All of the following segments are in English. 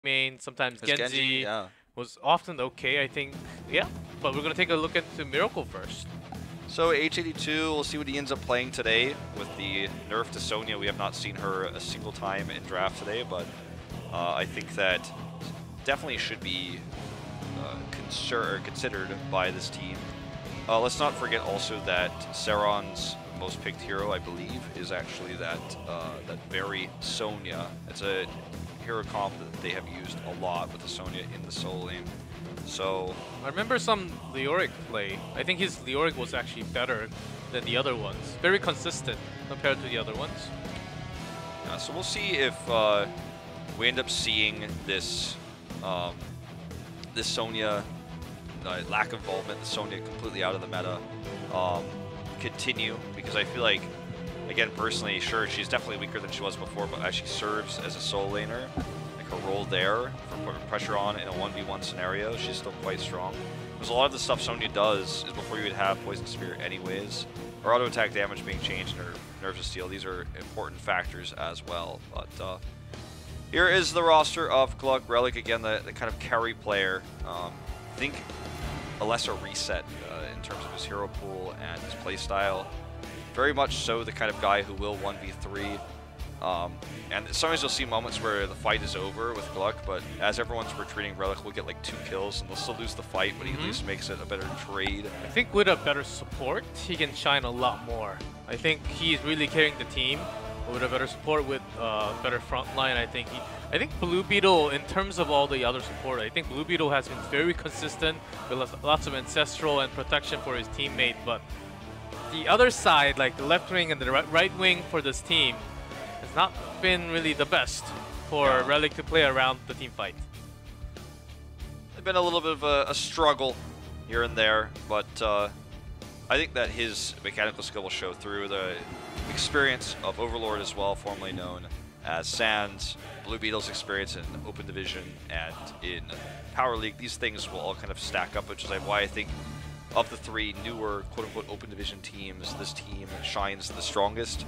main, sometimes There's Genji, yeah. was often okay, I think. Yeah, but we're gonna take a look into Miracle first. So H82, we'll see what he ends up playing today with the nerf to Sonya. We have not seen her a single time in draft today, but I think that definitely should be considered by this team. Let's not forget also that Seron's most picked hero, I believe, is actually that very Sonya. It's a hero comp that they have used a lot with the Sonya in the solo lane. So I remember some Leoric play. I think his Leoric was actually better than the other ones. Very consistent compared to the other ones. So we'll see if we end up seeing this this Sonya lack of involvement, the Sonya completely out of the meta, continue, because I feel like, again, personally, sure, she's definitely weaker than she was before, but as she serves as a solo laner, like her role there for putting pressure on in a 1v1 scenario, she's still quite strong. Because a lot of the stuff Sonya does is before you would have Poison Spear anyways. Her auto attack damage being changed and her Nerves of Steel, these are important factors as well. But here is the roster of GLuck. Relic, again, the kind of carry player. I think a lesser reset in terms of his hero pool and his playstyle. Very much so the kind of guy who will 1v3. And sometimes you'll see moments where the fight is over with GLuck, but as everyone's retreating, Relic will get like 2 kills and they'll still lose the fight, but he at least makes it a better trade. I think with a better support, he can shine a lot more. I think he's really carrying the team. With a better support, with better front line, I think Blue Beetle, in terms of all the other support, I think Blue Beetle has been very consistent with lots of ancestral and protection for his teammate. But the other side, like the left wing and the right wing for this team, has not been really the best for Relic to play around the team fight. It's been a little bit of a struggle here and there, but I think that his mechanical skill will show through. The experience of Overlord as well, formerly known as Sands, Blue Beetle's experience in Open Division and in Power League, these things will all kind of stack up, which is why I think of the 3 newer quote-unquote Open Division teams, this team shines the strongest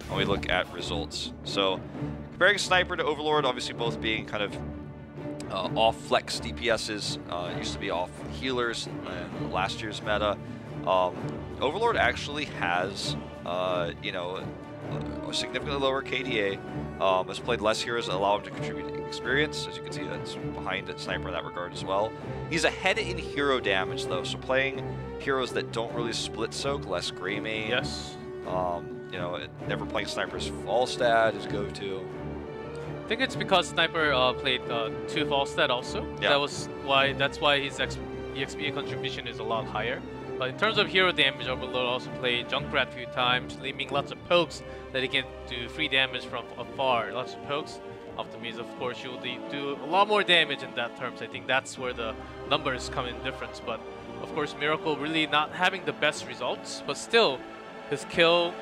when we look at results. So comparing Sniper to Overlord, obviously both being kind of off flex DPSs, used to be off healers in last year's meta. Overlord actually has, you know, a significantly lower KDA, has played less heroes that allow him to contribute experience. As you can see, that's behind Sniper in that regard as well. He's ahead in hero damage, though, so playing heroes that don't really split soak, less Greymane. Yes. You know, never playing Sniper's Falstad is go-to. I think it's because Sniper played 2 Falstad also. Yeah. That's why his EXP contribution is a lot higher. But in terms of hero damage, Overlord also played Junkrat a few times, leaving lots of pokes that he can do free damage from afar. Lots of pokes. Often means, of course, you'll do a lot more damage in that terms. I think that's where the numbers come in difference. But of course, Miracle really not having the best results, but still, his kill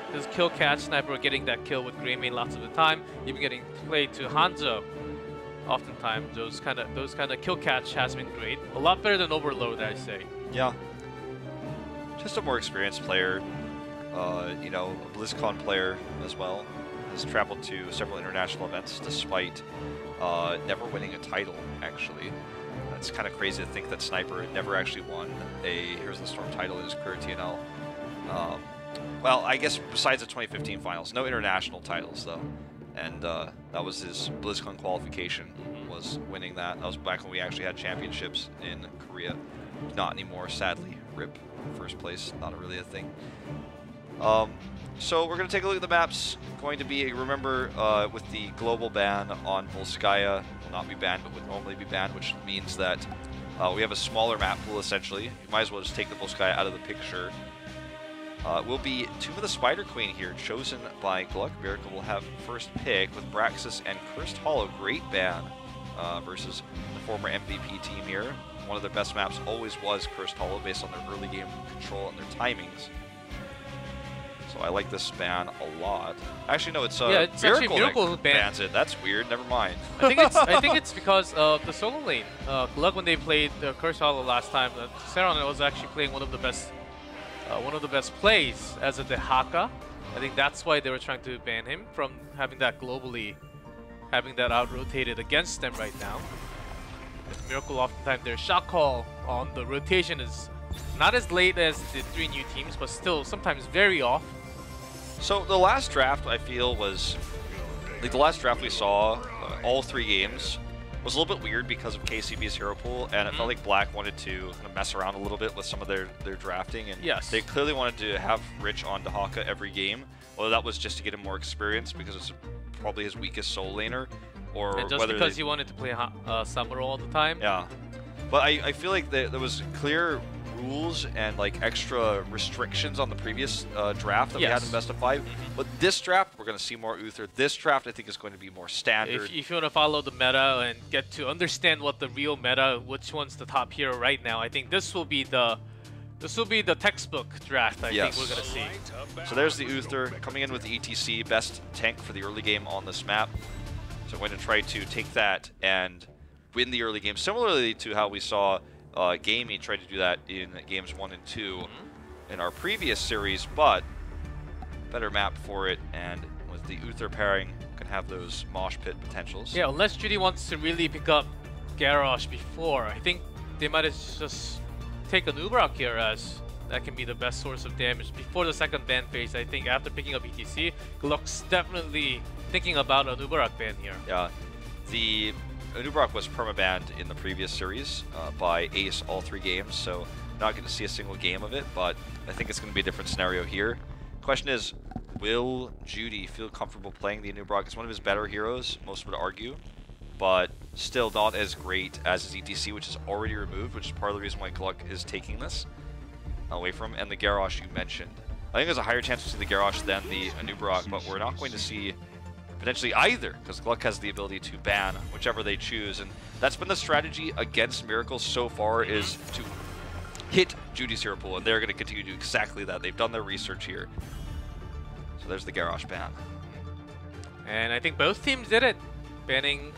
catch, Sniper getting that kill with Greymane lots of the time, even getting played to Hanzo. Oftentimes, those kind of kill catch has been great. A lot better than Overlord, I say. Yeah. Just a more experienced player, you know, a BlizzCon player as well. Has traveled to several international events despite never winning a title, actually. It's kind of crazy to think that Sniper never actually won a Heroes of the Storm title in his career TNL. Well, I guess besides the 2015 finals, no international titles though. And that was his BlizzCon qualification, was winning that. That was back when we actually had championships in Korea. Not anymore, sadly. RIP. First place, not really a thing. So we're going to take a look at the maps. Going to be, remember, with the global ban on Volskaya, will not be banned, but would normally be banned, which means that we have a smaller map pool, essentially. You might as well just take the Volskaya out of the picture. Will be Tomb of the Spider Queen here, chosen by GLuck. Miracle will have first pick with Braxis and Cursed Hollow. Great ban versus the former MVP team here. One of their best maps always was Cursed Hollow based on their early game control and their timings. So I like this ban a lot. Actually, no, it's Miracle that bans it. That's weird. Never mind. I think it's because of the solo lane. GLuck, when they played the Cursed Hollow last time, Seron was actually playing one of the best plays as a Dehaka. I think that's why they were trying to ban him from having that globally having that out-rotated against them right now. With Miracle, oftentimes their shot call on the rotation is not as late as the 3 new teams, but still sometimes very off. So the last draft, I feel, was like the last draft we saw, all 3 games, was a little bit weird because of KCB's hero pool, and it felt like Black wanted to kind of mess around a little bit with some of their drafting, and they clearly wanted to have Rich on Dahaka every game, whether that was just to get him more experience because it's probably his weakest soul laner, or and just whether because he wanted to play Summer all the time. Yeah, but I feel like there was clear rules and like extra restrictions on the previous draft that we had in Best of 5. But this draft, we're going to see more Uther. This draft, I think, is going to be more standard. If you want to follow the meta and get to understand what the real meta, which one's the top hero right now, I think this will be the textbook draft. I think we're going to see. So there's the Uther coming in with the ETC, best tank for the early game on this map. So we're going to try to take that and win the early game, similarly to how we saw Gamey tried to do that in games 1 and 2 in our previous series, but better map for it, and with the Uther pairing, can have those mosh pit potentials. Yeah, unless Judy wants to really pick up Garrosh before, I think they might just take an Uberak here, as that can be the best source of damage before the second ban phase. I think after picking up ETC, GLuck's definitely thinking about an Uberak ban here. Yeah, the Uberak was permabanned in the previous series by Ace all 3 games, so not going to see a single game of it, but I think it's going to be a different scenario here. Question is, will Judy feel comfortable playing the Uberak? It's one of his better heroes, most would argue, but still not as great as his ETC, which is already removed, which is part of the reason why GLuck is taking this away from him. And the Garrosh you mentioned. I think there's a higher chance to see the Garrosh than the Uberak, but we're not going to see potentially either, because GLuck has the ability to ban whichever they choose, and that's been the strategy against Miracle so far, is to hit Judy's hero pool, and they're going to continue to do exactly that. They've done their research here. So there's the Garrosh ban. And I think both teams did it, banning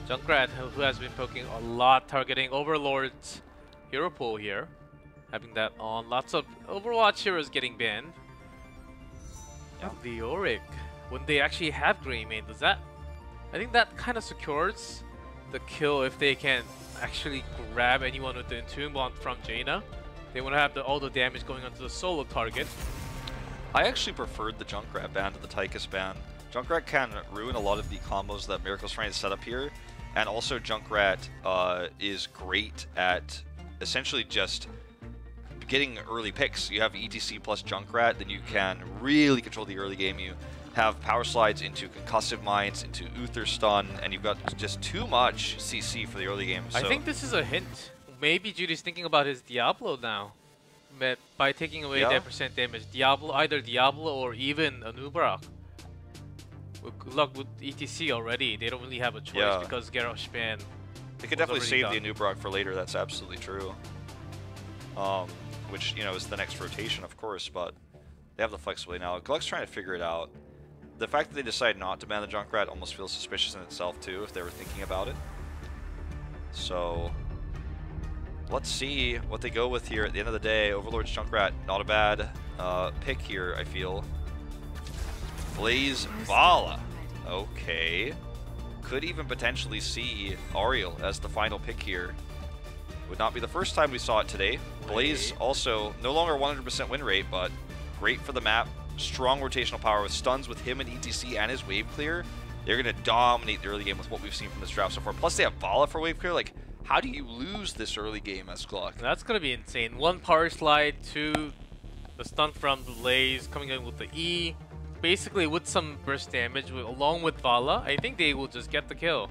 Junkrat, who has been poking a lot, targeting Overlord's hero pool here, having that on. Lots of Overwatch heroes getting banned. Yeah. The Auric, when they actually have Greymane, does that... I think that kind of secures the kill if they can actually grab anyone with the Entomb Bond from Jaina. They want to have all the damage going onto the solo target. I actually preferred the Junkrat ban to the Tychus ban. Junkrat can ruin a lot of the combos that Miracle's trying to set up here, and also Junkrat is great at essentially just getting early picks. You have ETC plus Junkrat, then you can really control the early game. You have power slides into concussive mines, into Uther stun, and you've got just too much CC for the early game. So I think this is a hint. Maybe Judy's thinking about his Diablo now. By taking away that percent damage. Diablo, either Diablo or even a Uberak. GLuck with ETC already, they don't really have a choice because Garrosh ban. They could definitely save the Uberak for later, that's absolutely true. Which, you know, is the next rotation, of course, but they have the flexibility now. GLuck's trying to figure it out. The fact that they decided not to ban the Junkrat almost feels suspicious in itself, too, if they were thinking about it. So let's see what they go with here at the end of the day. Overlord's Junkrat, not a bad pick here, I feel. Blaze Vala. Okay. Could even potentially see Ariel as the final pick here. Would not be the first time we saw it today. Blaze also no longer 100% win rate, but great for the map. Strong rotational power with stuns with him and ETC and his wave clear. They're going to dominate the early game with what we've seen from this draft so far. Plus they have Vala for wave clear. Like, how do you lose this early game as GLuck? That's going to be insane. 1 power slide, 2 the stun from Blaze, coming in with the E. Basically with some burst damage along with Vala, I think they will just get the kill.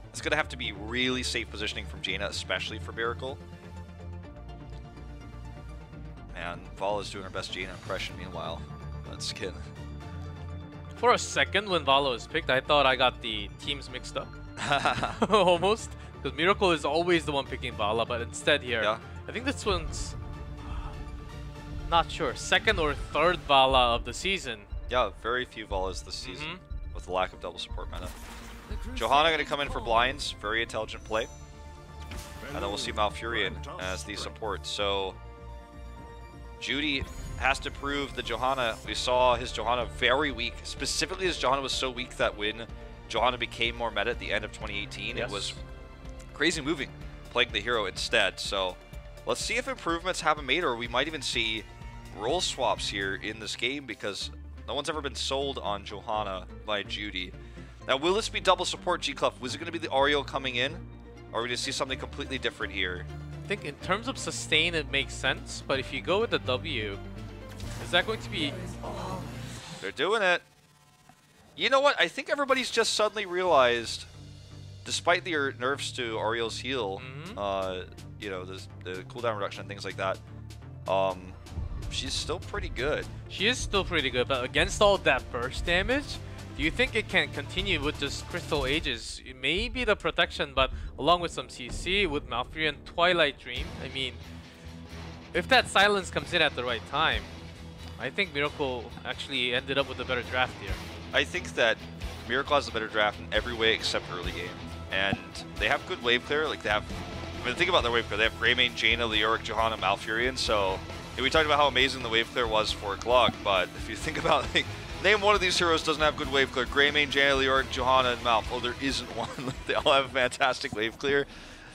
It's going to have to be really safe positioning from Jaina, especially for Miracle. Man, Vala's doing her best Jaina impression meanwhile. That skin. For a second when Vala was picked, I thought I got the teams mixed up. Almost. Because Miracle is always the one picking Vala, but instead here, I think this one's... not sure, second or third Vala of the season. Yeah, very few Valas this season with the lack of double support meta. Johanna going to come in for blinds, very intelligent play. And then we'll see Malfurion as the support. So Judy has to prove the Johanna. We saw his Johanna very weak. Specifically, his Johanna was so weak that when Johanna became more meta at the end of 2018. Yes. It was crazy moving, playing the hero instead. So let's see if improvements have been made, or we might even see role swaps here in this game, because no one's ever been sold on Johanna by Judy. Now, will this be double support, GLuck? Was it going to be the Ariel coming in, or are we going to see something completely different here? I think in terms of sustain, it makes sense, but if you go with the W, is that going to be... They're doing it. You know what? I think everybody's just suddenly realized, despite the nerfs to Ariel's heal, you know, the cooldown reduction and things like that, she's still pretty good. She is still pretty good, but against all that burst damage, do you think it can continue with just Crystal Ages? Maybe the protection, but along with some CC, with Malfurion, Twilight Dream, I mean, if that silence comes in at the right time, I think Miracle actually ended up with a better draft here. I think that Miracle has a better draft in every way except early game. And they have good wave clear. Like, they have, I mean, think about their wave clear. They have Greymane, Jaina, Leoric, Johanna, Malfurion. So, we talked about how amazing the wave clear was for GLuck, but if you think about, like, name one of these heroes doesn't have good wave clear. Greymane, Jaina, Leoric, Johanna, and Malf. Oh, there isn't one. They all have fantastic wave clear.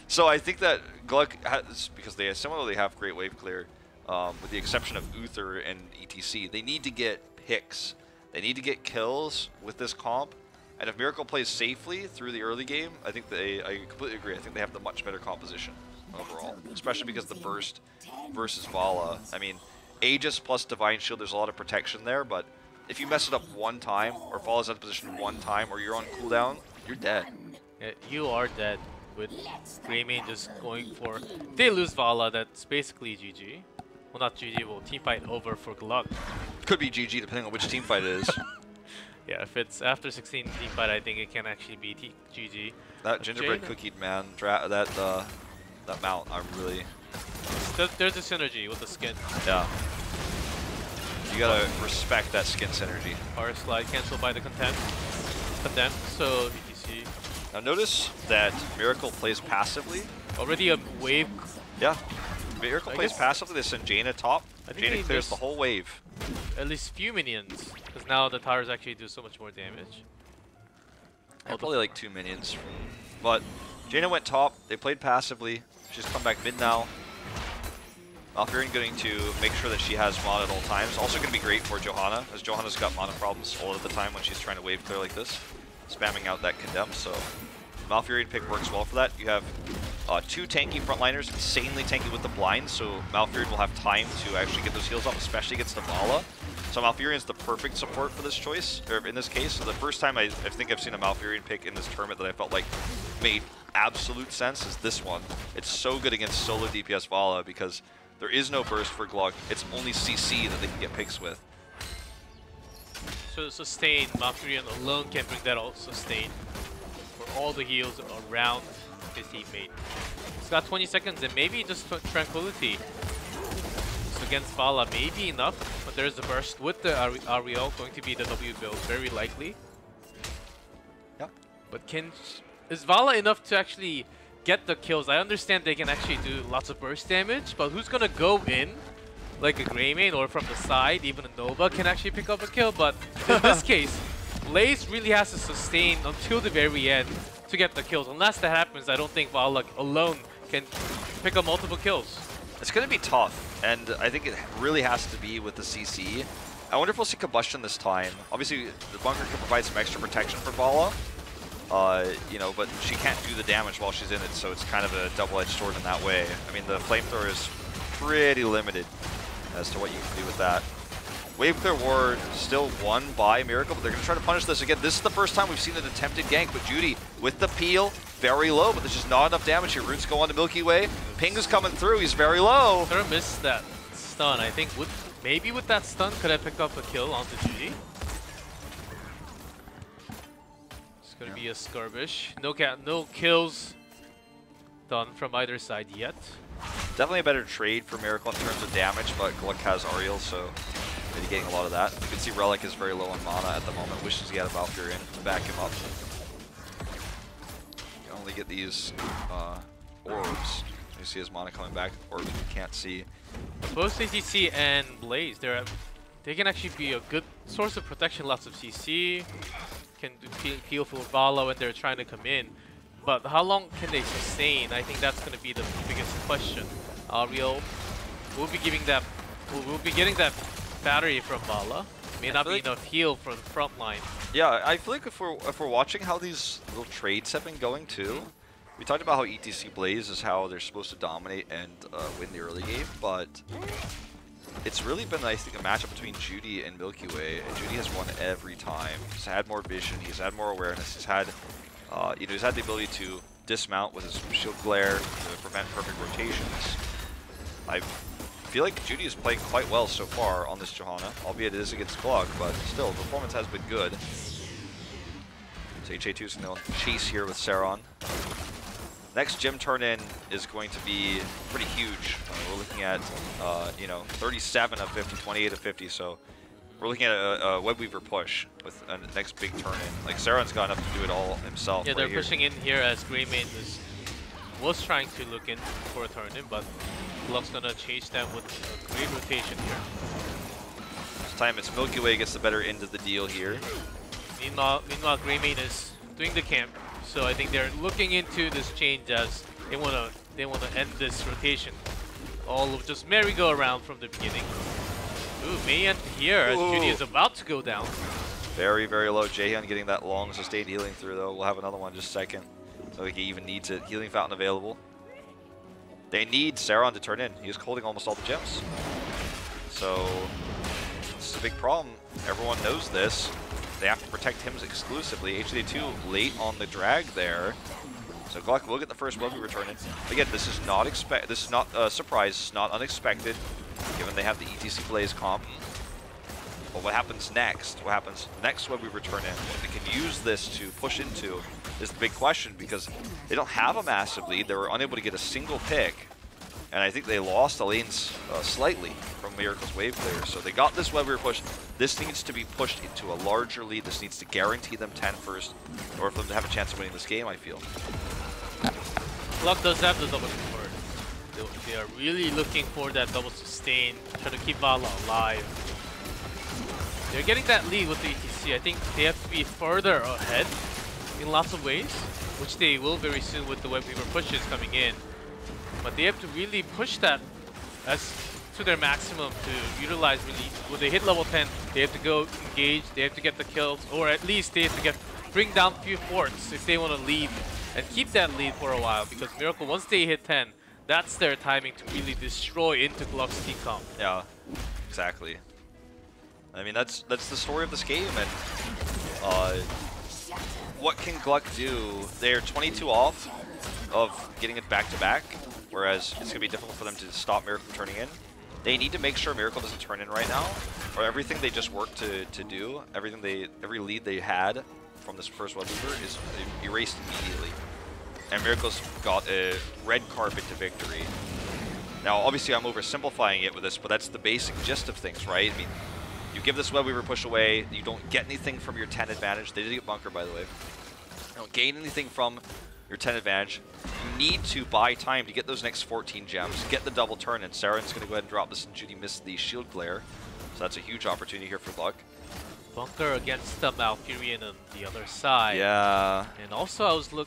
So I think that GLuck has, because they similarly have great wave clear, with the exception of Uther and ETC, they need to get picks. They need to get kills with this comp. And if Miracle plays safely through the early game, I think I completely agree. I think they have the much better composition overall, especially because the burst versus Vala. I mean, Aegis plus Divine Shield, there's a lot of protection there, but if you mess it up one time, or Vala's out of position one time, or you're on cooldown, you're dead. Yeah, you are dead with Greymane just going for... If they lose Vala, that's basically GG. Well, not GG, well, teamfight over for GLuck. Could be GG depending on which teamfight it is. Yeah, if it's after 16 teamfight, I think it can actually be GG. That gingerbread cookie man, that mount, I'm really... There's a synergy with the skin. Yeah. You gotta respect that skin synergy. Power slide canceled by the content, so ETC. Now notice that Miracle plays passively. Already a wave. Yeah. Miracle plays passively, they send Jaina top. Jaina clears the whole wave. At least few minions, because now the towers actually do so much more damage. Probably like 2 minions. But Jaina went top, they played passively. She's come back mid now. Malfurion going to make sure that she has mana at all times. Also going to be great for Johanna, as Johanna's got mana problems all of the time when she's trying to wave clear like this. Spamming out that condemn, so Malfurion pick works well for that. You have 2 tanky frontliners, insanely tanky with the blind, so Malfurion will have time to actually get those heals up, especially against the Vala. So Malfurion's the perfect support for this choice, or in this case. So the first time I think I've seen a Malfurion pick in this tournament that I felt like made absolute sense is this one. It's so good against solo DPS Vala because there is no burst for GLuck. It's only CC that they can get picks with. So sustain, Malfurion alone can bring that all sustain for all the heals around his teammate. He's got 20 seconds and maybe just Tranquility. So against Vala, maybe enough, but there's the burst with the Ariel, going to be the W build, very likely. Yep. But is Vala enough to actually get the kills? I understand they can actually do lots of burst damage, but who's gonna go in? Like a Greymane or from the side, even a Nova can actually pick up a kill, but in this case, Blaze really has to sustain until the very end to get the kills. Unless that happens, I don't think Vala alone can pick up multiple kills. It's going to be tough, and I think it really has to be with the CC. I wonder if we'll see Combustion this time. Obviously, the bunker can provide some extra protection for Vala, you know, but she can't do the damage while she's in it, so it's kind of a double-edged sword in that way. I mean, the flamethrower is pretty limited as to what you can do with that. Wave Clear War still won by Miracle, but they're going to try to punish this again. This is the first time we've seen an attempted gank, but Judy with the peel, very low, but there's just not enough damage here. Roots go on to Milky Way. Ping is coming through, he's very low. Sort of missed that stun. I think maybe with that stun, could have picked up a kill onto Judy. It's going to be a skirmish. No kills done from either side yet. Definitely a better trade for Miracle in terms of damage, but GLuck has Ariel, so mitigating a lot of that. You can see Relic is very low on mana at the moment. Wishes he had a Malfurion to back him up. You can only get these orbs. You see his mana coming back. Orbs you can't see. Both ATC and Blaze, they can actually be a good source of protection. Lots of CC. can peel for Vala when they're trying to come in. But how long can they sustain? I think that's going to be the biggest question. Ariel will be giving that, will be getting that battery from Vala. May not be enough heal from the front line. Yeah, I feel like if we're watching how these little trades have been going too, we talked about how ETC Blaze is how they're supposed to dominate and win the early game, but it's really been, I think, a matchup between Judy and Milky Way, and Judy has won every time. He's had more vision, he's had more awareness, he's had, you know, he's had the ability to dismount with his shield glare to prevent perfect rotations. I feel like Judy is playing quite well so far on this Johanna, albeit it is against GLuck, but still, the performance has been good. So HA2 is going to chase here with Saron. Next gym turn-in is going to be pretty huge. We're looking at, you know, 37 of 50, 28 of 50, so we're looking at a Web Weaver push with the next big turn-in. Like, Saron's got enough to do it all himself. Yeah, they're pushing in here as Greymane was trying to look in for a turn-in, but GLuck's gonna chase them with a great rotation here. This time it's Milky Way gets the better end of the deal here. Meanwhile Greymane is doing the camp, so I think they're looking into this change as they wanna end this rotation. All of just merry-go-round from the beginning. Ooh, May end here as Judy is about to go down. Very, very low. Jaehyun getting that long sustained healing through though. We'll have another one in just a second. So he even needs a healing fountain available. They need Saron to turn in. He's holding almost all the gems. So this is a big problem. Everyone knows this. They have to protect him exclusively. HJ2 late on the drag there. So GLuck will get the first Web Weaver turn in. Again, this is not a surprise. It's not unexpected, given they have the ETC Blaze comp. But what happens next? What happens next Web Weaver turn in? What they can use this to push into is the big question, because they don't have a massive lead. They were unable to get a single pick, and I think they lost the lanes slightly from Miracle's wave clear. So they got this Web Weaver push. This needs to be pushed into a larger lead. This needs to guarantee them 10 first, or for them to have a chance of winning this game, I feel. GLuck does have the double support. They are really looking for that double sustain, trying to keep Vala alive. They're getting that lead with the ETC. I think they have to be further ahead in lots of ways, which they will very soon with the Web Weaver pushes coming in. But they have to really push that as to their maximum to utilize really. When they hit level 10, they have to go engage, they have to get the kills, or at least they have to bring down a few forts if they want to lead and keep that lead for a while, because Miracle, once they hit 10, that's their timing to really destroy into GLuck's T-comp. Yeah, exactly. I mean, that's the story of this game, and what can GLuck do? They're 22 off of getting it back-to-back, whereas it's going to be difficult for them to stop Miracle from turning in. They need to make sure Miracle doesn't turn in right now, or everything they just worked to do, every lead they had from this first Web Weaver is erased immediately. And Miracle's got a red carpet to victory. Now, obviously, I'm oversimplifying it with this, but that's the basic gist of things, right? I mean, you give this Web Weaver push away, you don't get anything from your 10 advantage. They did get bunker, by the way. You don't gain anything from your 10 advantage. You need to buy time to get those next 14 gems, get the double turn, and Saren's going to go ahead and drop this, and Judy missed the shield glare. So that's a huge opportunity here for GLuck. Bunker against the Malfurion on the other side. Yeah. And also,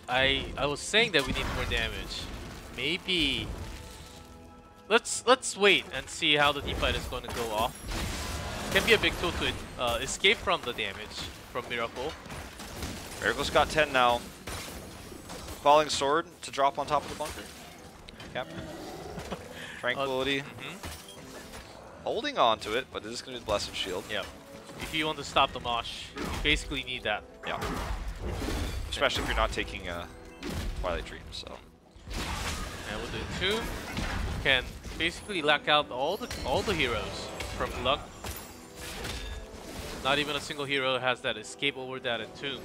I was saying that we need more damage. Maybe let's wait and see how the D-fight is going to go off. Can be a big tool to escape from the damage from Miracle. Miracle's got 10 now. Falling Sword to drop on top of the bunker. Yep. Tranquility. Holding on to it, but it is going to be the Blessed Shield. Yep. If you want to stop the Mosh, you basically need that. Yeah. Especially if you're not taking Twilight Dream, so. And with the Tomb, can basically lock out all the heroes from GLuck. Not even a single hero has that escape over that Tomb.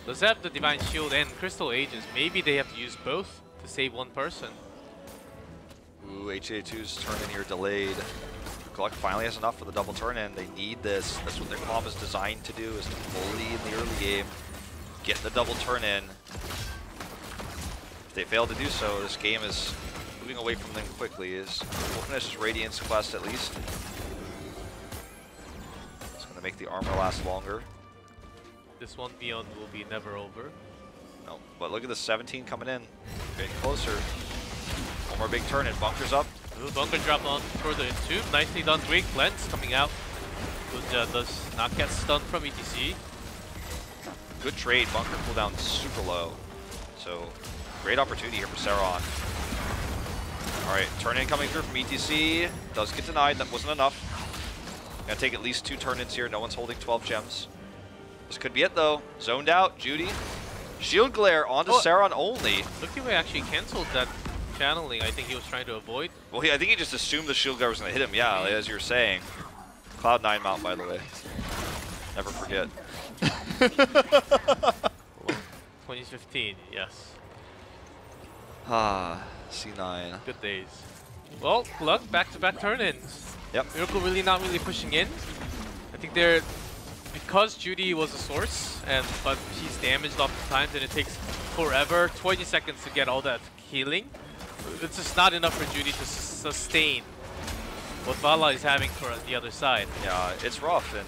Does have the Divine Shield and Crystal Aegis. Maybe they have to use both to save one person. Ooh, HA2's turn in here delayed. GLuck finally has enough for the double turn in. They need this. That's what their comp is designed to do, is to bully in the early game, get the double turn in. If they fail to do so, this game is moving away from them quickly. We'll finish his Radiance quest at least. It's going to make the armor last longer. this 1v1 will be never over. No, but look at the 17 coming in. Getting closer. One more big turn and Bunker's up. Ooh, Bunker dropped on for the entomb. Nicely done. Great cleanse coming out. Gunja does not get stunned from ETC. Good trade. Bunker cooldown super low. So, great opportunity here for Saron. Alright, turn-in coming through from ETC. Does get denied. That wasn't enough. Gonna take at least 2 turn-ins here. No one's holding 12 gems. This could be it, though. Zoned out. Judy. Shield Glare onto Saron only. Look away actually cancelled that channeling I think he was trying to avoid. Well, I think he just assumed the Shield Glare was going to hit him. Yeah, as you were saying. Cloud9 mount, by the way. Never forget. 2015, yes. Ah, C9. Good days. Well, GLuck back-to-back turn-ins. Yep. Miracle not really pushing in. I think they're because Judy was a source, but she's damaged oftentimes, and it takes forever, 20 seconds to get all that healing. It's just not enough for Judy to sustain what Vala is having for the other side. Yeah, it's rough, and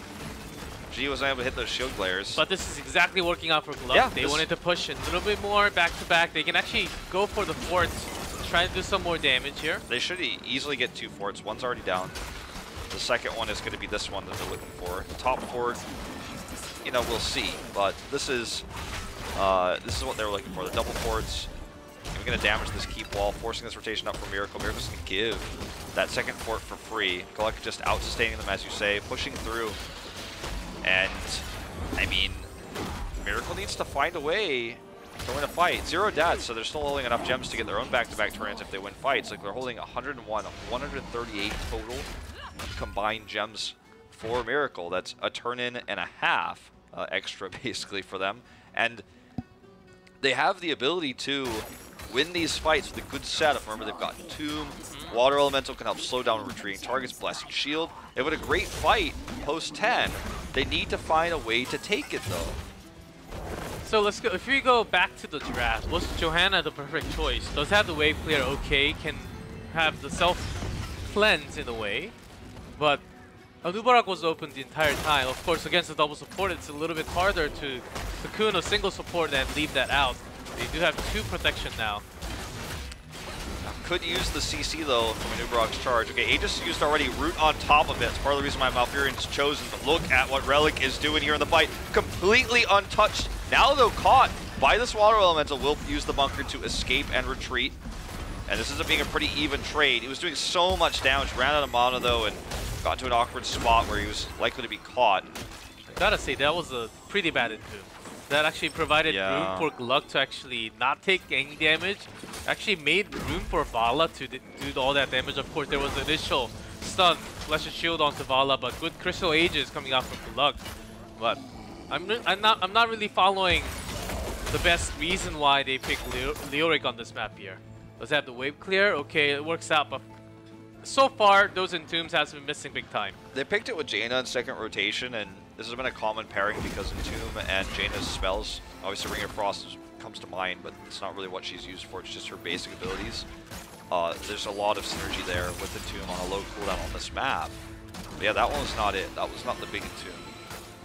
G wasn't able to hit those shield glares. But this is exactly working out for GLuck. Yeah, they wanted to push a little bit more back-to-back. They can actually go for the forts, try to do some more damage here. They should easily get 2 forts. One's already down. The second one is going to be this one that they're looking for. The top fort, you know, we'll see. But this is what they were looking for. The double forts. We're going to damage this keep wall, forcing this rotation up for Miracle. Miracle's going to give that second fort for free. GLuck just out-sustaining them, as you say, pushing through. And, I mean, Miracle needs to find a way to win a fight. 0 deaths, so they're still holding enough gems to get their own back-to-back turns if they win fights. Like, they're holding 101, 138 total combined gems for Miracle. That's a turn-in and a half extra, basically, for them. And they have the ability to win these fights with a good setup. Remember, they've got Tomb, Water Elemental can help slow down retreating targets, Blessing Shield. They have a great fight post-10. They need to find a way to take it, though. So let's go. If we go back to the draft, was Johanna the perfect choice? Does have the wave clear okay, can have the self-cleanse in a way, but Anubarak was open the entire time. Of course, against the double support, it's a little bit harder to cocoon a single support and leave that out. They do have 2 protection now. Could use the CC, though, from Anubarak's charge. Okay, Aegis used already Root on top of it. It's part of the reason why Malfurion's chosen. But look at what Relic is doing here in the fight. Completely untouched. Now, though, caught by this Water Elemental, will use the Bunker to escape and retreat. And this ends up being a pretty even trade. He was doing so much damage, ran out of mana, though, and got into an awkward spot where he was likely to be caught. I gotta say, that was a pretty bad entomb. That actually provided room for GLuck to actually not take any damage. Actually made room for Vala to do all that damage. Of course, there was the initial stun, Flesh and Shield onto Vala, but good Crystal Aegis coming out from GLuck. But I'm not really following the best reason why they picked Leoric on this map here. Does it have the wave clear? Okay, it works out, but so far those entombs has been missing big time. They picked it with Jaina in second rotation, and this has been a common pairing because Entomb and Jaina's spells, obviously Ring of Frost comes to mind, but it's not really what she's used for, it's just her basic abilities. There's a lot of synergy there with Entomb on a low cooldown on this map. But yeah, that one was not it. That was not the big Entomb.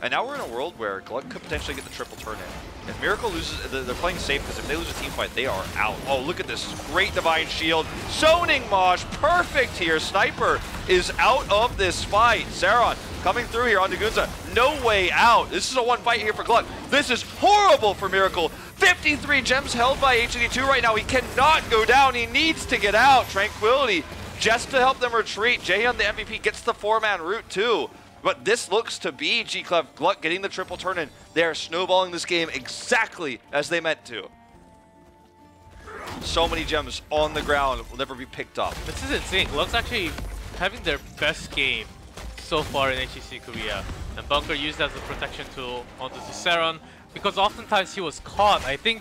And now we're in a world where GLuck could potentially get the triple turn-in. If Miracle loses, they're playing safe because if they lose a team fight, they are out. Oh, look at this. Great Divine Shield. Zoning Mosh, perfect here. Sniper is out of this fight. Saron coming through here on Gunza. No way out. This is a 1 fight here for GLuck. This is horrible for Miracle. 53 gems held by HGC right now. He cannot go down. He needs to get out. Tranquility just to help them retreat. Jaehyun, the MVP, gets the 4-man route too. But this looks to be GLuck getting the triple turn-in. They are snowballing this game exactly as they meant to. So many gems on the ground will never be picked up. This is insane. GLuck's actually having their best game so far in HGC Korea. And Bunker used as a protection tool onto Saron because oftentimes he was caught. I think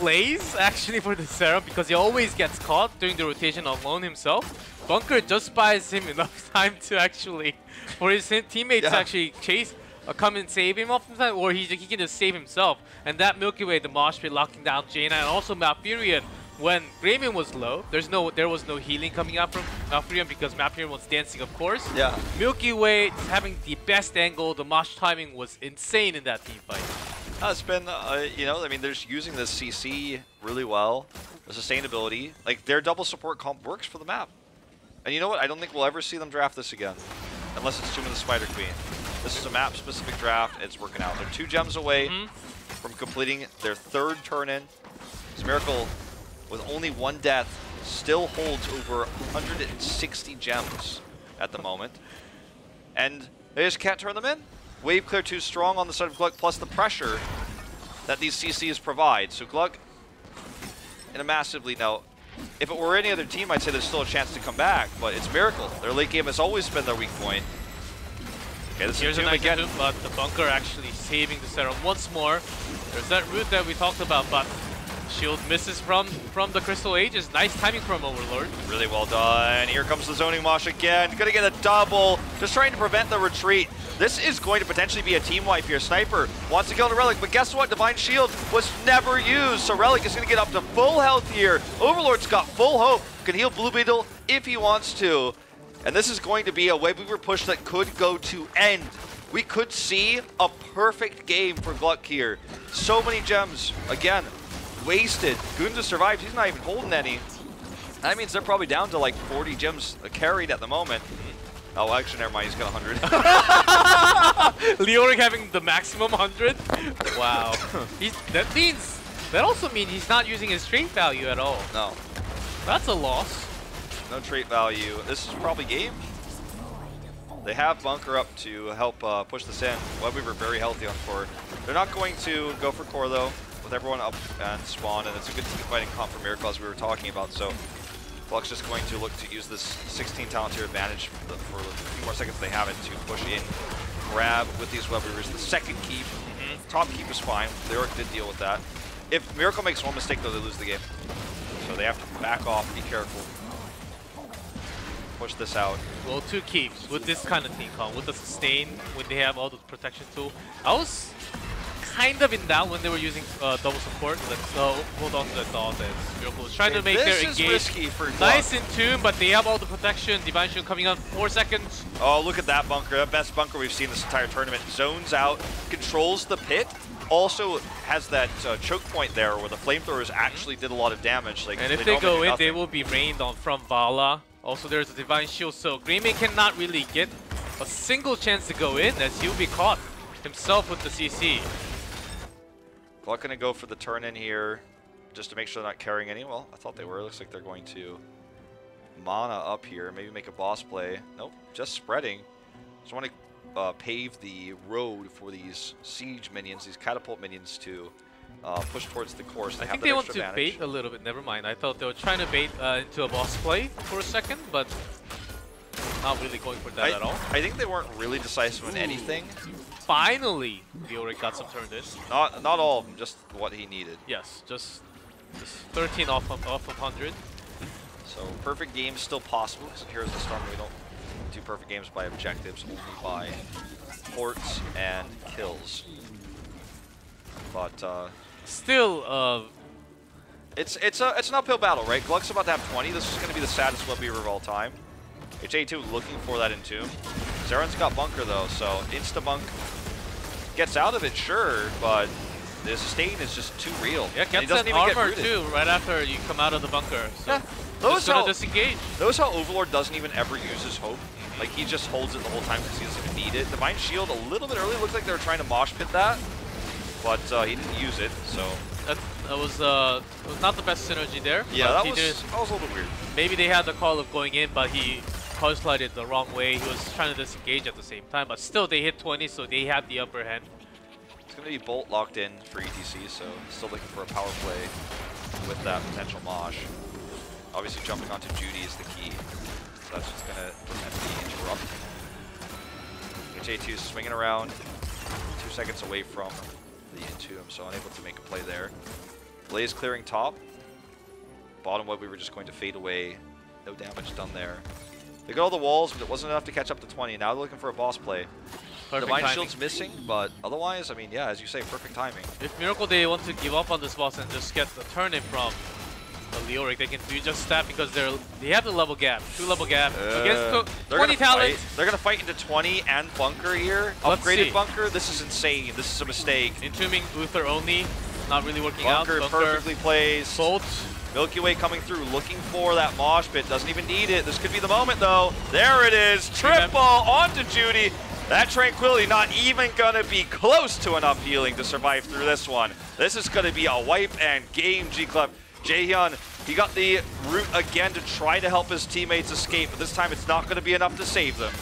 Blaze actually for the Saron because he always gets caught during the rotation alone himself. Bunker just buys him enough time to actually, for his teammates to actually come and save him oftentimes, or he can just save himself. And that Milky Way, the Mosh Pit locking down Jaina, and also Malfurion when Grayman was low, there was no healing coming out from Freedom because Mapion was dancing, of course. Yeah. Milky Way having the best angle. The mosh timing was insane in that team fight. It's been, you know, I mean, they're just using this CC really well. The sustainability, like their double support comp works for the map. And you know what? I don't think we'll ever see them draft this again, unless it's Tomb of the Spider Queen. This is a map-specific draft. It's working out. They're 2 gems away from completing their 3rd turn-in. This Miracle, with only 1 death, still holds over 160 gems at the moment. And they just can't turn them in. Wave clear too strong on the side of GLuck, plus the pressure that these CCs provide. So GLuck, in a massive lead. Now, if it were any other team, I'd say there's still a chance to come back, but it's Miracle. Their late game has always been their weak point. Okay, this Here's is a nice again. Doom, but the bunker actually saving the setup once more. There's that route that we talked about, but shield misses from the Crystal Ages. Nice timing from Overlord. Really well done. Here comes the zoning mosh again. Gonna get a double. Just trying to prevent the retreat. This is going to potentially be a team wipe here. Sniper wants to kill the Relic, but guess what? Divine Shield was never used, so Relic is going to get up to full health here. Overlord's got full hope. Can heal Blue Beetle if he wants to. And this is going to be a Wave Weaver push that could go to end. We could see a perfect game for GLuck here. So many gems, again, wasted. Gunza survived. He's not even holding any. That means they're probably down to like 40 gems carried at the moment. Oh, actually, never mind. He's got 100. Leoric having the maximum 100? Wow. That also means he's not using his trait value at all. No. That's a loss. No trait value. This is probably game. They have Bunker up to help push this in. Webweaver very healthy on core. They're not going to go for core, though, with everyone up and spawn, and it's a good team fighting comp for Miracle, as we were talking about. So GLuck's just going to look to use this 16 talent tier advantage for the few more seconds they have it to push in, grab with these Web Weavers. The second keep, top keep is fine. Lyric did deal with that. If Miracle makes one mistake, though, they lose the game. So they have to back off, be careful. Push this out. Well, 2 keeps with this kind of team comp, with the sustain, when they have all the protection tool. I was kind of in doubt when they were using double support. Let's hold on to that thought as Miracle was trying to make their engage risky for nice in tune, but they have all the protection. Divine Shield coming on 4 seconds. Oh, look at that bunker. The best bunker we've seen this entire tournament. Zones out, controls the pit. Also has that choke point there where the flamethrowers actually did a lot of damage. Like, and if they go in, they will be rained on from Vala. Also, there's a Divine Shield, so Grayman cannot really get a single chance to go in as he'll be caught himself with the CC. GLuck gonna go for the turn in here just to make sure they're not carrying any. Well, I thought they were. Looks like they're going to mana up here, maybe make a boss play. Nope, just spreading. Just want to pave the road for these siege minions, these catapult minions to push towards the course. I think they want to bait a little bit. Never mind. I thought they were trying to bait into a boss play for a second, but not really going for that at all. I think they weren't really decisive in anything. Finally, we already got some turned in. Not all of them, just what he needed. Yes, just 13 off of 100. So perfect games still possible, because Heroes of the Storm we don't do perfect games by objectives, only by ports and kills. But still, it's an uphill battle, right? GLuck's about to have 20. This is going to be the saddest Web Weaver of all time. HA2 looking for that Entomb. Zaren's got Bunker though, so insta-bunk gets out of it, sure, but the sustain is just too real. Yeah, gets that armor too right after you come out of the bunker. So yeah. Just gonna disengage. Notice how Overlord doesn't even ever use his hope. Like, he just holds it the whole time because he doesn't even need it. Divine Shield a little bit early. Looks like they were trying to mosh pit that, but he didn't use it, so. That was not the best synergy there. Yeah, that was a little bit weird. Maybe they had the call of going in, but he pulse-lighted the wrong way. He was trying to disengage at the same time, but still they hit 20, so they had the upper hand. It's going to be Bolt locked in for ETC, so still looking for a power play with that potential mosh. Obviously jumping onto Judy is the key, so that's just going to prevent the interrupt. HA2 swinging around, 2 seconds away from the Entomb, so unable to make a play there. Blaze clearing top. Bottom Web Weaver just going to fade away. No damage done there. They got all the walls, but it wasn't enough to catch up to 20. Now they're looking for a boss play. Divine Shield's missing, but otherwise, I mean, yeah, as you say, perfect timing. If Miracle they want to give up on this boss and just get the turn in from But Leoric, they can do just that because they have the level gap, 2 level gap against they're 20 talent. They're gonna fight into 20 and bunker here. Let's Upgraded see. bunker. This is insane. This is a mistake. Entombing Uther only, not really working Bunker out. perfectly placed. Bolt. Milky Way coming through, looking for that mosh pit. Doesn't even need it. This could be the moment though. There it is. Triple onto Judy. That Tranquility not even gonna be close to enough healing to survive through this one. This is gonna be a wipe and game, GLuck. Jaehyun, he got the root again to try to help his teammates escape, but this time it's not gonna be enough to save them.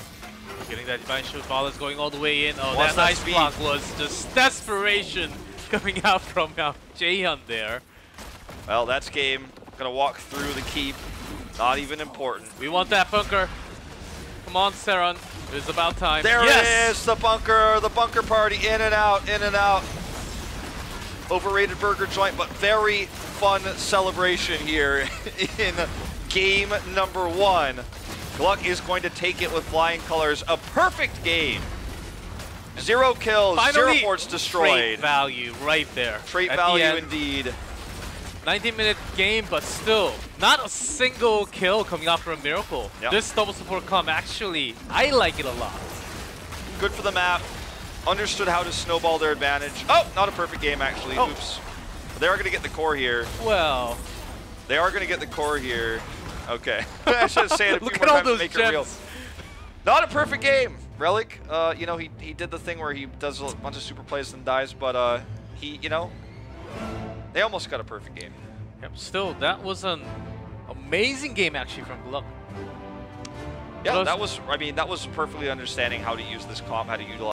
Getting that Divine Shield Ball is going all the way in. Oh, What's that that ice speed? block was just desperation coming out from Jaehyun there. Well, that's game. Gonna walk through the keep. Not even important. We want that bunker. Come on, Seron. It's about time. There yes! it is, the bunker party, in and out, in and out. Overrated burger joint, but very fun celebration here in game number 1. GLuck is going to take it with flying colors. A perfect game. 0 kills, Finally, 0 forts Trait destroyed. value right there. Trait at the value end. indeed. 19-minute game, but still, not a single kill coming out from Miracle. Yep. This double support comp, actually, I like it a lot. Good for the map. Understood how to snowball their advantage. Oh, not a perfect game actually. Oh. Oops. They are going to get the core here. Well, They are going to get the core here. Okay. I should say it a few look more at all times to those make it real. gems. Not a perfect game. Relic, you know, he did the thing where he does a bunch of super plays and dies, but he, you know, they almost got a perfect game. Yep, still, that was an amazing game actually from GLuck. Yeah, that was, I mean, that was perfectly understanding how to use this comp, how to utilize